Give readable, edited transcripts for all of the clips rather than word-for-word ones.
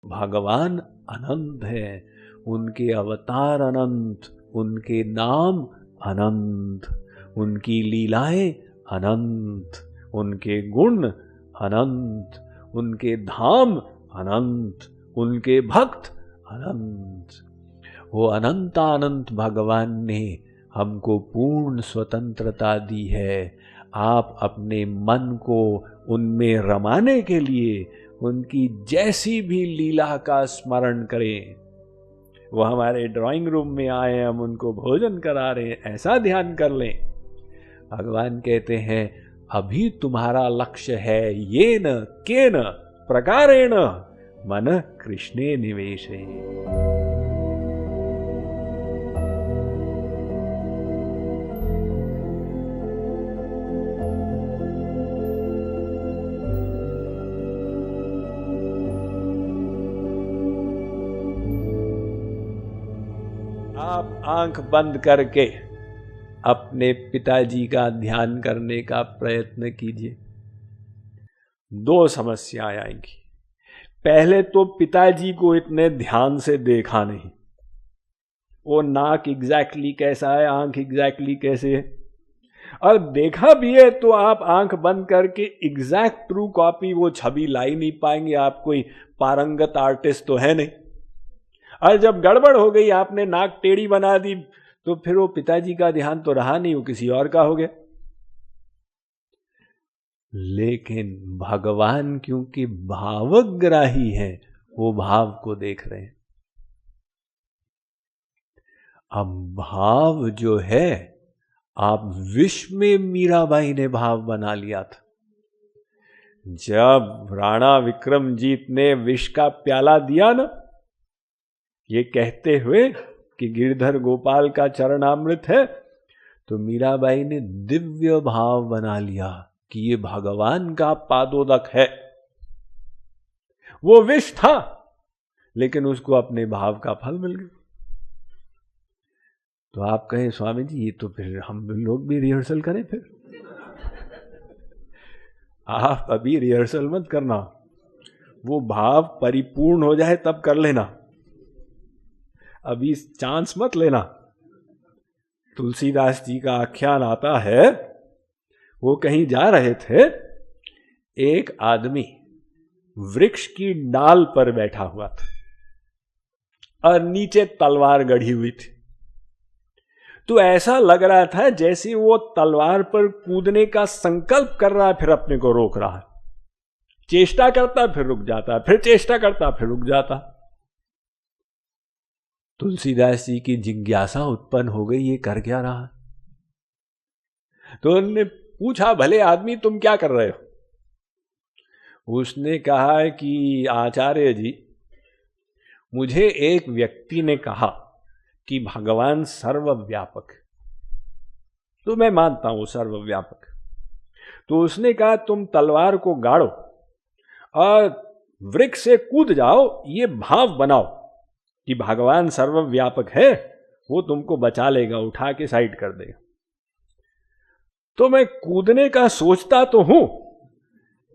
भगवान अनंत है, उनके अवतार अनंत, उनके नाम अनंत, उनकी लीलाएं अनंत, उनके गुण अनंत, उनके धाम अनंत, उनके भक्त अनंत। वो अनंतानंत भगवान ने हमको पूर्ण स्वतंत्रता दी है। आप अपने मन को उनमें रमाने के लिए उनकी जैसी भी लीला का स्मरण करें। वो हमारे ड्राइंग रूम में आए, हम उनको भोजन करा रहे हैं, ऐसा ध्यान कर लें। भगवान कहते हैं अभी तुम्हारा लक्ष्य है येन केन प्रकारेण मन कृष्णे निवेशे। आप आंख बंद करके अपने पिताजी का ध्यान करने का प्रयत्न कीजिए। दो समस्याएं आएंगी। पहले तो पिताजी को इतने ध्यान से देखा नहीं, वो नाक एग्जैक्टली कैसा है, आंख एग्जैक्टली कैसे है, और देखा भी है तो आप आंख बंद करके एग्जैक्ट ट्रू कॉपी वो छवि ला ही नहीं पाएंगे। आप कोई पारंगत आर्टिस्ट तो है नहीं। और जब गड़बड़ हो गई, आपने नाक टेढ़ी बना दी, तो फिर वो पिताजी का ध्यान तो रहा नहीं, वो किसी और का हो गया। लेकिन भगवान क्योंकि भावग्राही है, वो भाव को देख रहे हैं। अब भाव जो है, आप विष में मीराबाई ने भाव बना लिया था। जब राणा विक्रमजीत ने विष का प्याला दिया ना, ये कहते हुए कि गिरधर गोपाल का चरणामृत है, तो मीराबाई ने दिव्य भाव बना लिया कि ये भगवान का पादोदक है। वो विष था, लेकिन उसको अपने भाव का फल मिल गया। तो आप कहें स्वामी जी ये तो फिर हम लोग भी रिहर्सल करें। फिर आप अभी रिहर्सल मत करना, वो भाव परिपूर्ण हो जाए तब कर लेना, अभी चांस मत लेना। तुलसीदास जी का आख्यान आता है, वो कहीं जा रहे थे, एक आदमी वृक्ष की डाल पर बैठा हुआ था और नीचे तलवार गड़ी हुई थी। तो ऐसा लग रहा था जैसे वो तलवार पर कूदने का संकल्प कर रहा है, फिर अपने को रोक रहा है। चेष्टा करता फिर रुक जाता, फिर चेष्टा करता फिर रुक जाता। तुलसीदास जी की जिज्ञासा उत्पन्न हो गई, ये कर क्या रहा है? तो उन्होंने पूछा, भले आदमी तुम क्या कर रहे हो? उसने कहा कि आचार्य जी, मुझे एक व्यक्ति ने कहा कि भगवान सर्वव्यापक है, तो मैं मानता हूं सर्वव्यापक। तो उसने कहा तुम तलवार को गाड़ो और वृक्ष से कूद जाओ, ये भाव बनाओ कि भगवान सर्वव्यापक है, वो तुमको बचा लेगा, उठा के साइड कर देगा। तो मैं कूदने का सोचता तो हूं,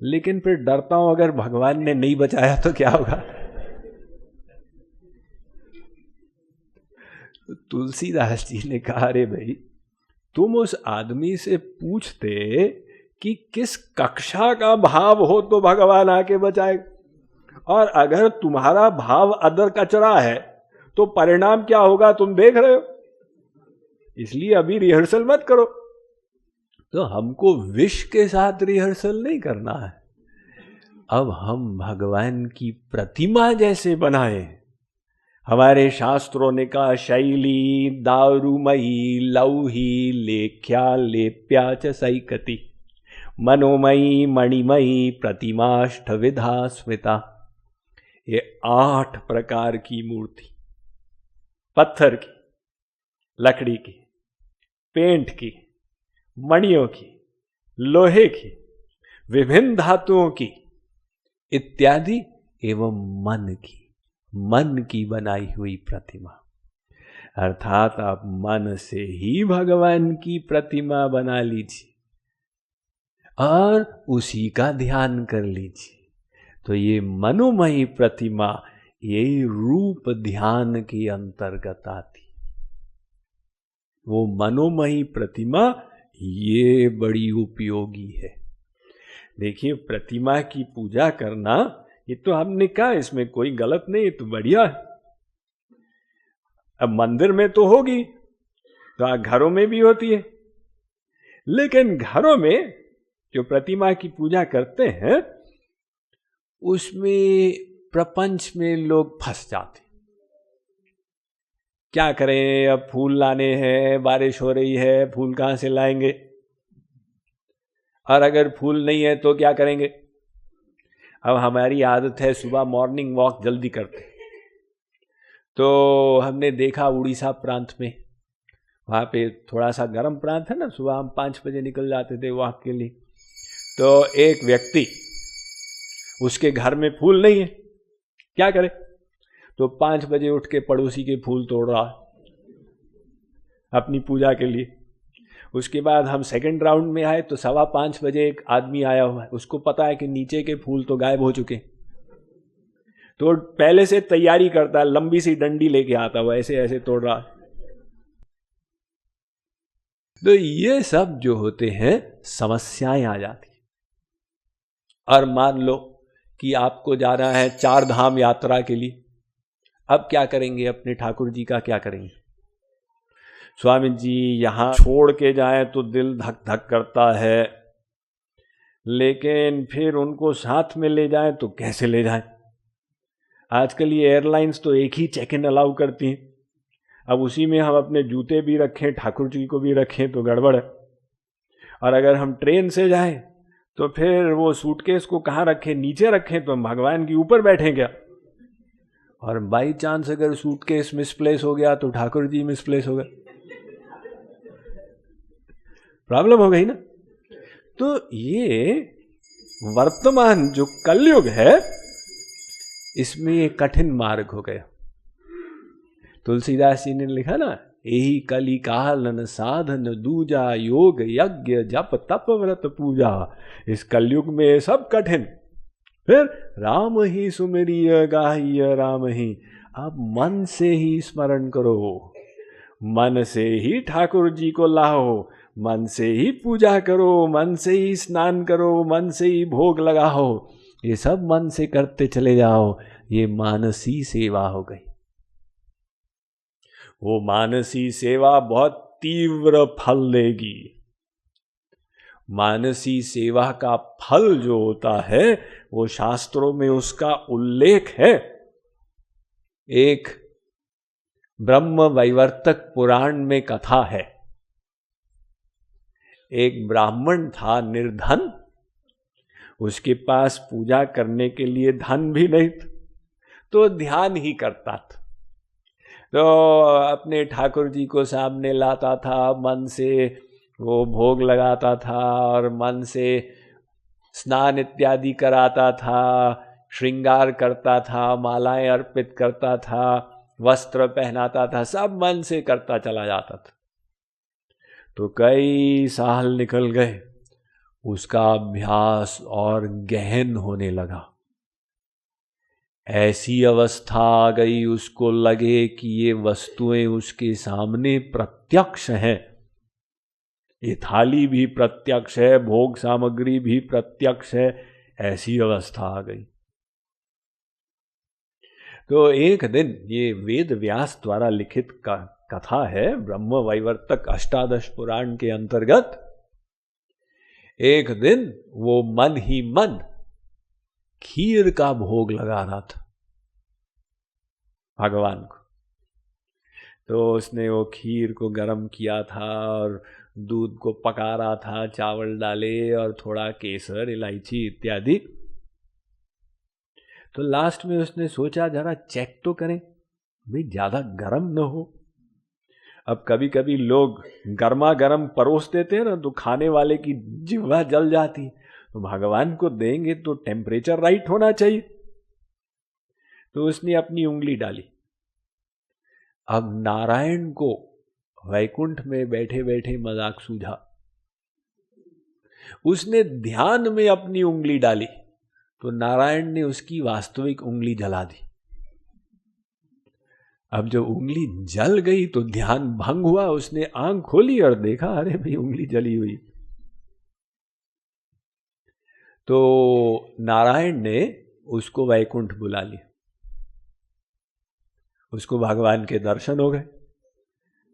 लेकिन फिर डरता हूं अगर भगवान ने नहीं बचाया तो क्या होगा। तो तुलसीदास जी ने कहा, अरे भाई तुम उस आदमी से पूछते कि किस कक्षा का भाव हो तो भगवान आके बचाए, और अगर तुम्हारा भाव अदर कचरा है तो परिणाम क्या होगा तुम देख रहे हो। इसलिए अभी रिहर्सल मत करो। तो हमको विष के साथ रिहर्सल नहीं करना है। अब हम भगवान की प्रतिमा जैसे बनाए। हमारे शास्त्रों ने कहा, शैली दारुमयी लौही लेख्या लेप्या च सैकति मनोमयी मणिमयी प्रतिमाष्ट विधा स्मृता। ये 8 प्रकार की मूर्ति, पत्थर की, लकड़ी की, पेंट की, मणियों की, लोहे की, विभिन्न धातुओं की इत्यादि, एवं मन की बनाई हुई प्रतिमा। अर्थात आप मन से ही भगवान की प्रतिमा बना लीजिए और उसी का ध्यान कर लीजिए। तो ये मनोमयी प्रतिमा यही रूप ध्यान के अंतर्गत आती। वो मनोमयी प्रतिमा ये बड़ी उपयोगी है। देखिए, प्रतिमा की पूजा करना, ये तो हमने कहा इसमें कोई गलत नहीं, ये तो बढ़िया है। अब मंदिर में तो होगी, तो घरों में भी होती है, लेकिन घरों में जो प्रतिमा की पूजा करते हैं उसमें प्रपंच में लोग फंस जाते। क्या करें, अब फूल लाने हैं, बारिश हो रही है, फूल कहां से लाएंगे, और अगर फूल नहीं है तो क्या करेंगे। अब हमारी आदत है सुबह मॉर्निंग वॉक जल्दी करते, तो हमने देखा उड़ीसा प्रांत में, वहाँ पे थोड़ा सा गर्म प्रांत है ना, सुबह हम 5 बजे निकल जाते थे वॉक के लिए। तो एक व्यक्ति, उसके घर में फूल नहीं है, क्या करे, तो 5 बजे उठ के पड़ोसी के फूल तोड़ रहा अपनी पूजा के लिए। उसके बाद हम सेकंड राउंड में आए तो 5:15 बजे एक आदमी आया हुआ है, उसको पता है कि नीचे के फूल तो गायब हो चुके, तो पहले से तैयारी करता है, लंबी सी डंडी लेके आता हुआ ऐसे ऐसे तोड़ रहा। तो ये सब जो होते हैं समस्याएं आ जाती। और मान लो कि आपको जाना है 4 धाम यात्रा के लिए, अब क्या करेंगे, अपने ठाकुर जी का क्या करेंगे। स्वामी जी यहां छोड़ के जाएं तो दिल धक धक करता है, लेकिन फिर उनको साथ में ले जाएं तो कैसे ले जाएं। आजकल ये एयरलाइंस तो एक ही चेक इन अलाउ करती हैं, अब उसी में हम अपने जूते भी रखें, ठाकुर जी को भी रखें तो गड़बड़ है। और अगर हम ट्रेन से जाएं तो फिर वो सूटकेस को कहाँ रखें, नीचे रखें तो हम भगवान के ऊपर बैठें क्या। और बाई चांस अगर सूटकेस मिसप्लेस हो गया तो ठाकुर जी मिसप्लेस हो गए, प्रॉब्लम हो गई ना। तो ये वर्तमान जो कलयुग है इसमें ये कठिन मार्ग हो गया। तुलसीदास जी ने लिखा ना, यही कली कालन साधन दूजा, योग यज्ञ जप तप व्रत पूजा। इस कलयुग में सब कठिन। फिर राम ही सुमिरिय गाहिय राम ही, अब मन से ही स्मरण करो, मन से ही ठाकुर जी को लाओ, मन से ही पूजा करो, मन से ही स्नान करो, मन से ही भोग लगाओ, ये सब मन से करते चले जाओ। ये मानसी सेवा हो गई। वो मानसी सेवा बहुत तीव्र फल देगी। मानसी सेवा का फल जो होता है वो शास्त्रों में उसका उल्लेख है। एक ब्रह्म वैवर्तक पुराण में कथा है, एक ब्राह्मण था निर्धन, उसके पास पूजा करने के लिए धन भी नहीं था, तो ध्यान ही करता था। तो अपने ठाकुर जी को सामने लाता था, मन से वो भोग लगाता था और मन से स्नान इत्यादि कराता था, श्रृंगार करता था, मालाएं अर्पित करता था, वस्त्र पहनाता था, सब मन से करता चला जाता था। तो कई साल निकल गए, उसका अभ्यास और गहन होने लगा। ऐसी अवस्था आ गई उसको लगे कि ये वस्तुएं उसके सामने प्रत्यक्ष हैं, ये थाली भी प्रत्यक्ष है, भोग सामग्री भी प्रत्यक्ष है, ऐसी अवस्था आ गई। तो एक दिन, ये वेद व्यास द्वारा लिखित कथा है, ब्रह्म वैवर्तक अष्टादश पुराण के अंतर्गत, एक दिन वो मन ही मन खीर का भोग लगा रहा था भगवान को। तो उसने वो खीर को गर्म किया था और दूध को पका रहा था, चावल डाले और थोड़ा केसर, इलायची इत्यादि। तो लास्ट में उसने सोचा जरा चेक तो करें भाई ज्यादा गर्म न हो। अब कभी कभी लोग गर्मा गर्म परोस देते हैं ना, तो खाने वाले की जिह्वा जल जाती, तो भगवान को देंगे तो टेम्परेचर राइट होना चाहिए। तो उसने अपनी उंगली डाली। अब नारायण को वैकुंठ में बैठे बैठे मजाक सूझा, उसने ध्यान में अपनी उंगली डाली, तो नारायण ने उसकी वास्तविक उंगली जला दी। अब जब उंगली जल गई तो ध्यान भंग हुआ, उसने आंख खोली और देखा अरे भाई उंगली जली हुई। तो नारायण ने उसको वैकुंठ बुला लिया, उसको भगवान के दर्शन हो गए।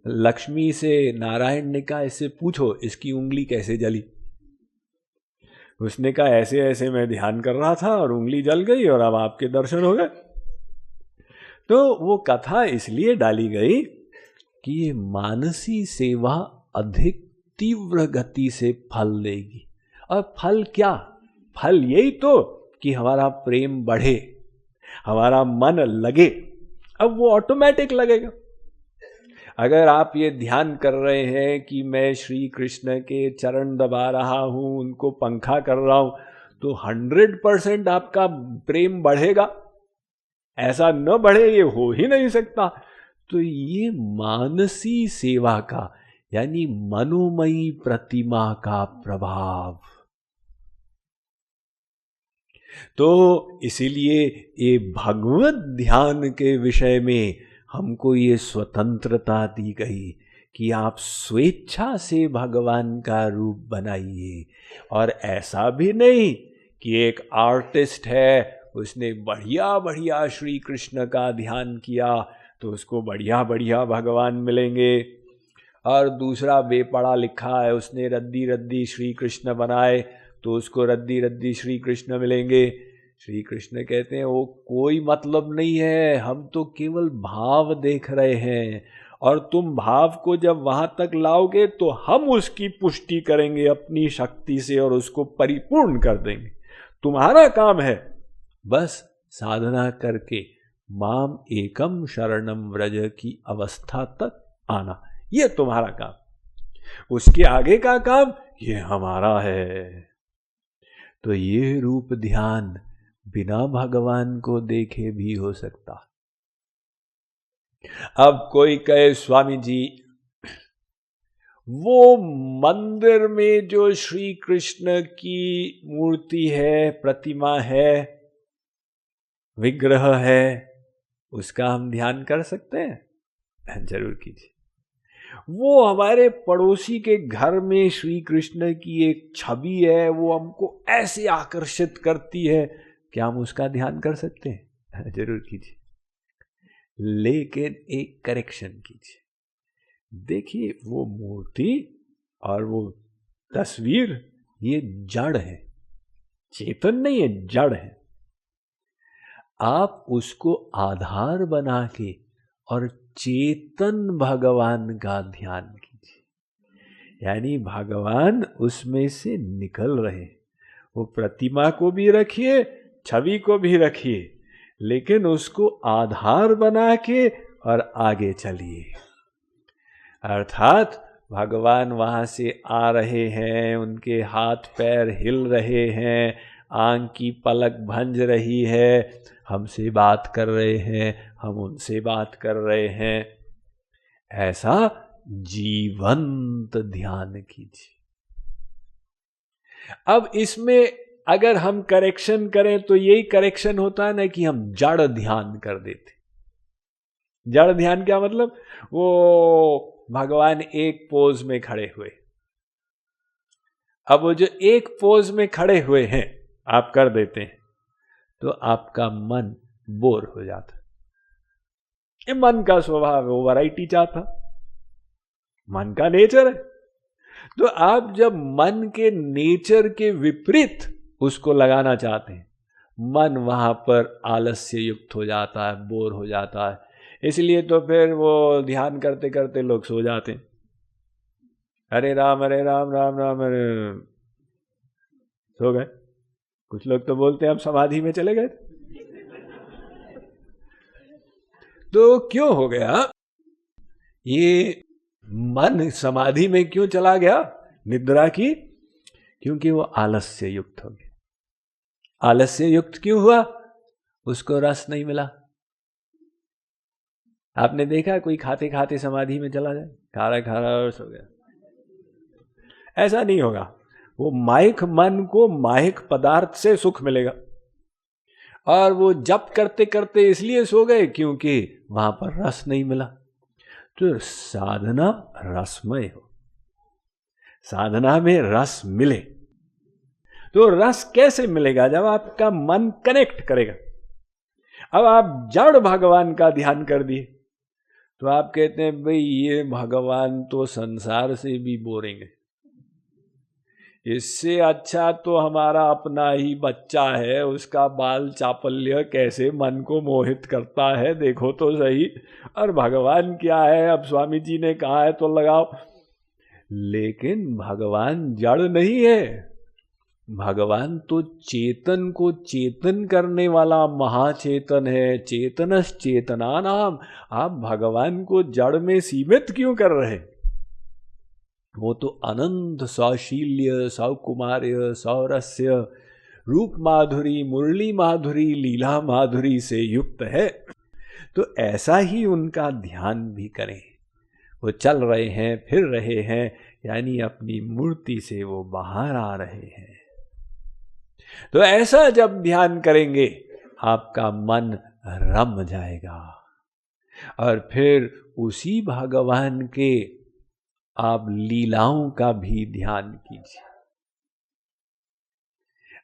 लक्ष्मी से नारायण ने कहा इससे पूछो इसकी उंगली कैसे जली। उसने कहा ऐसे ऐसे मैं ध्यान कर रहा था और उंगली जल गई और अब आपके दर्शन हो गए। तो वो कथा इसलिए डाली गई कि ये मानसी सेवा अधिक तीव्र गति से फल देगी। और फल क्या? फल यही तो कि हमारा प्रेम बढ़े, हमारा मन लगे। अब वो ऑटोमेटिक लगेगा। अगर आप ये ध्यान कर रहे हैं कि मैं श्री कृष्ण के चरण दबा रहा हूं, उनको पंखा कर रहा हूं, तो 100% आपका प्रेम बढ़ेगा। ऐसा न बढ़े ये हो ही नहीं सकता। तो ये मानसी सेवा का यानी मनोमयी प्रतिमा का प्रभाव। तो इसीलिए ये भगवत ध्यान के विषय में हमको ये स्वतंत्रता दी गई कि आप स्वेच्छा से भगवान का रूप बनाइए। और ऐसा भी नहीं कि एक आर्टिस्ट है, उसने बढ़िया बढ़िया श्री कृष्ण का ध्यान किया तो उसको बढ़िया बढ़िया भगवान मिलेंगे, और दूसरा बेपढ़ा लिखा है, उसने रद्दी रद्दी श्री कृष्ण बनाए तो उसको रद्दी रद्दी श्री कृष्ण मिलेंगे। श्री कृष्ण कहते हैं वो कोई मतलब नहीं है, हम तो केवल भाव देख रहे हैं, और तुम भाव को जब वहां तक लाओगे तो हम उसकी पुष्टि करेंगे अपनी शक्ति से और उसको परिपूर्ण कर देंगे। तुम्हारा काम है बस साधना करके माम एकम शरणम व्रज की अवस्था तक आना, ये तुम्हारा काम। उसके आगे का काम ये हमारा है। तो ये रूप ध्यान बिना भगवान को देखे भी हो सकता। अब कोई कहे स्वामी जी वो मंदिर में जो श्री कृष्ण की मूर्ति है, प्रतिमा है, विग्रह है, उसका हम ध्यान कर सकते हैं? जरूर कीजिए। वो हमारे पड़ोसी के घर में श्री कृष्ण की एक छवि है, वो हमको ऐसे आकर्षित करती है, क्या हम उसका ध्यान कर सकते हैं? जरूर कीजिए। लेकिन एक करेक्शन कीजिए। देखिए वो मूर्ति और वो तस्वीर ये जड़ है, चेतन नहीं है, जड़ है। आप उसको आधार बना के और चेतन भगवान का ध्यान कीजिए, यानी भगवान उसमें से निकल रहे। वो प्रतिमा को भी रखिए, छवि को भी रखिए, लेकिन उसको आधार बना के और आगे चलिए। अर्थात भगवान वहाँ से आ रहे हैं, उनके हाथ पैर हिल रहे हैं, आंख की पलक भंज रही है, हमसे बात कर रहे हैं, हम उनसे बात कर रहे हैं। ऐसा जीवंत ध्यान कीजिए। अब इसमें अगर हम करेक्शन करें तो यही करेक्शन होता है ना कि हम जड़ ध्यान कर देते। जड़ ध्यान क्या मतलब? वो भगवान एक पोज में खड़े हुए, अब वो जो एक पोज में खड़े हुए हैं आप कर देते हैं तो आपका मन बोर हो जाता। ये मन का स्वभाव है, वो वैरायटी चाहता, मन का नेचर है। तो आप जब मन के नेचर के विपरीत उसको लगाना चाहते हैं, मन वहां पर आलस्य युक्त हो जाता है, बोर हो जाता है। इसलिए तो फिर वो ध्यान करते करते लोग सो जाते हैं। हरे राम राम राम हरे, सो गए। कुछ लोग तो बोलते हैं हम समाधि में चले गए। तो क्यों हो गया ये? मन समाधि में क्यों चला गया निद्रा की? क्योंकि वो आलस्य युक्त हो गया। आलस्य युक्त क्यों हुआ? उसको रस नहीं मिला। आपने देखा कोई खाते खाते समाधि में चला जाए, खा रहा और सो गया? ऐसा नहीं होगा। वो माइक मन को माइक पदार्थ से सुख मिलेगा। और वो जप करते करते इसलिए सो गए क्योंकि वहां पर रस नहीं मिला। तो साधना रसमय हो, साधना में रस मिले। तो रस कैसे मिलेगा? जब आपका मन कनेक्ट करेगा। अब आप जड़ भगवान का ध्यान कर दिए तो आप कहते हैं भाई ये भगवान तो संसार से भी बोरिंग है, इससे अच्छा तो हमारा अपना ही बच्चा है, उसका बाल चापल्य कैसे मन को मोहित करता है देखो तो सही। और भगवान क्या है, अब स्वामी जी ने कहा है तो लगाओ। लेकिन भगवान जड़ नहीं है, भगवान तो चेतन को चेतन करने वाला महाचेतन है। चेतनस चेतना नाम। आप भगवान को जड़ में सीमित क्यों कर रहे? वो तो अनंत सौशील्य सौकुमार्य सौरस्य रूप माधुरी मुरली माधुरी लीला माधुरी से युक्त है। तो ऐसा ही उनका ध्यान भी करें। वो चल रहे हैं, फिर रहे हैं, यानी अपनी मूर्ति से वो बाहर आ रहे हैं। तो ऐसा जब ध्यान करेंगे आपका मन रम जाएगा और फिर उसी भगवान के आप लीलाओं का भी ध्यान कीजिए।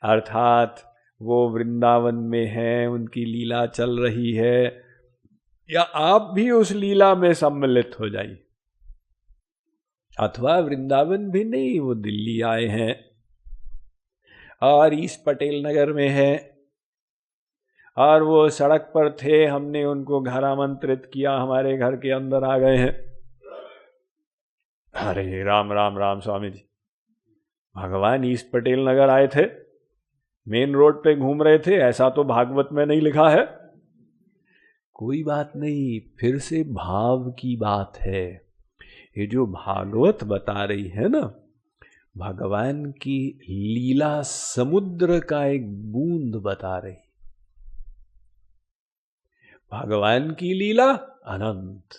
अर्थात वो वृंदावन में हैं, उनकी लीला चल रही है, या आप भी उस लीला में सम्मिलित हो जाइए। अथवा वृंदावन भी नहीं, वो दिल्ली आए हैं और ईस्ट पटेल नगर में है और वो सड़क पर थे, हमने उनको घर आमंत्रित किया, हमारे घर के अंदर आ गए हैं। अरे राम राम राम स्वामी जी, भगवान ईस्ट पटेल नगर आए थे, मेन रोड पे घूम रहे थे, ऐसा तो भागवत में नहीं लिखा है। कोई बात नहीं, फिर से भाव की बात है। ये जो भागवत बता रही है ना, भगवान की लीला समुद्र का एक बूंद बता रही। भगवान की लीला अनंत,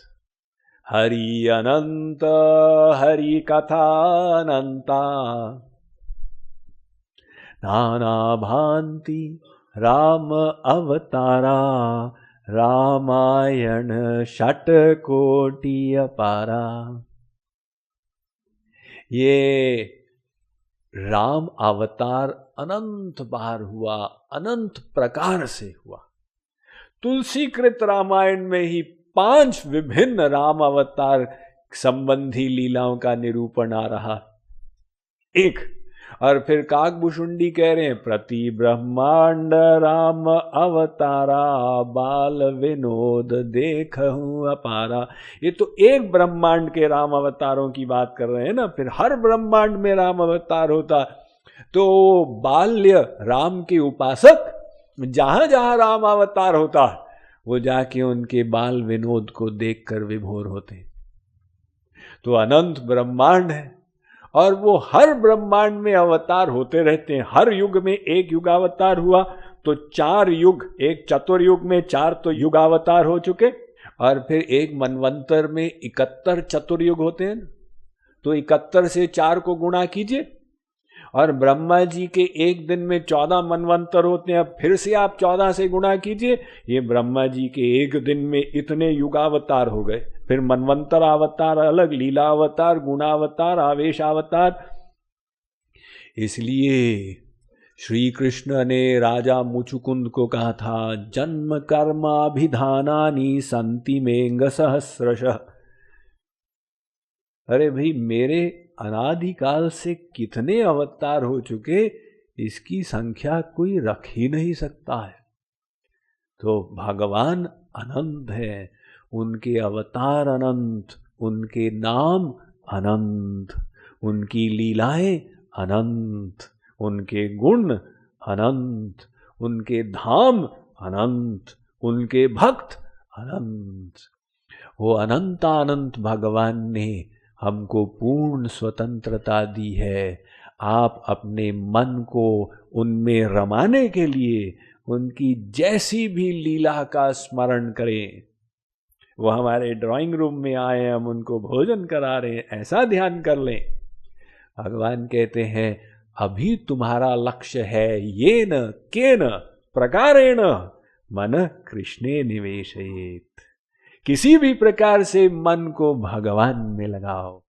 हरि अनंत हरि कथा अनंता, नाना भांति राम अवतारा, रामायण षट कोटि अपारा। ये राम अवतार अनंत बार हुआ, अनंत प्रकार से हुआ। तुलसी कृत रामायण में ही 5 विभिन्न राम अवतार संबंधी लीलाओं का निरूपण आ रहा एक। और फिर काकभूषुंडी कह रहे हैं प्रति ब्रह्मांड राम अवतारा, बाल विनोद देखहूं अपारा। ये तो एक ब्रह्मांड के राम अवतारों की बात कर रहे हैं ना। फिर हर ब्रह्मांड में राम अवतार होता तो बाल्य राम के उपासक जहां जहां राम अवतार होता वो जाके उनके बाल विनोद को देखकर विभोर होते। तो अनंत ब्रह्मांड है और वो हर ब्रह्मांड में अवतार होते रहते हैं। हर युग में एक युगावतार हुआ तो 4 युग, एक चतुर्युग में 4 तो युगावतार हो चुके, और फिर एक मनवंतर में 71 चतुर्युग होते हैं। तो 71 से 4 को गुणा कीजिए, और ब्रह्मा जी के एक दिन में 14 मनवंतर होते हैं। फिर से आप 14 से गुणा कीजिए, ये ब्रह्मा जी के एक दिन में इतने युगावतार हो गए। फिर मनवंतर अवतार अलग, लीला अवतार, गुणावतार, आवेश अवतार। इसलिए श्री कृष्ण ने राजा मुचुकुंद को कहा था, जन्म कर्माभिधानानि संति मेंग सहस्रशः। अरे भाई, मेरे अनादिकाल से कितने अवतार हो चुके, इसकी संख्या कोई रख ही नहीं सकता है। तो भगवान अनंत है, उनके अवतार अनंत, उनके नाम अनंत, उनकी लीलाएं अनंत, उनके गुण अनंत, उनके धाम अनंत, उनके भक्त अनंत। वो अनंतानंत भगवान ने हमको पूर्ण स्वतंत्रता दी है। आप अपने मन को उनमें रमाने के लिए उनकी जैसी भी लीला का स्मरण करें। वो हमारे ड्राइंग रूम में आए, हम उनको भोजन करा रहे हैं, ऐसा ध्यान कर लें। भगवान कहते हैं अभी तुम्हारा लक्ष्य है ये न के न प्रकारेण मन कृष्णे निवेशयेत। किसी भी प्रकार से मन को भगवान में लगाओ,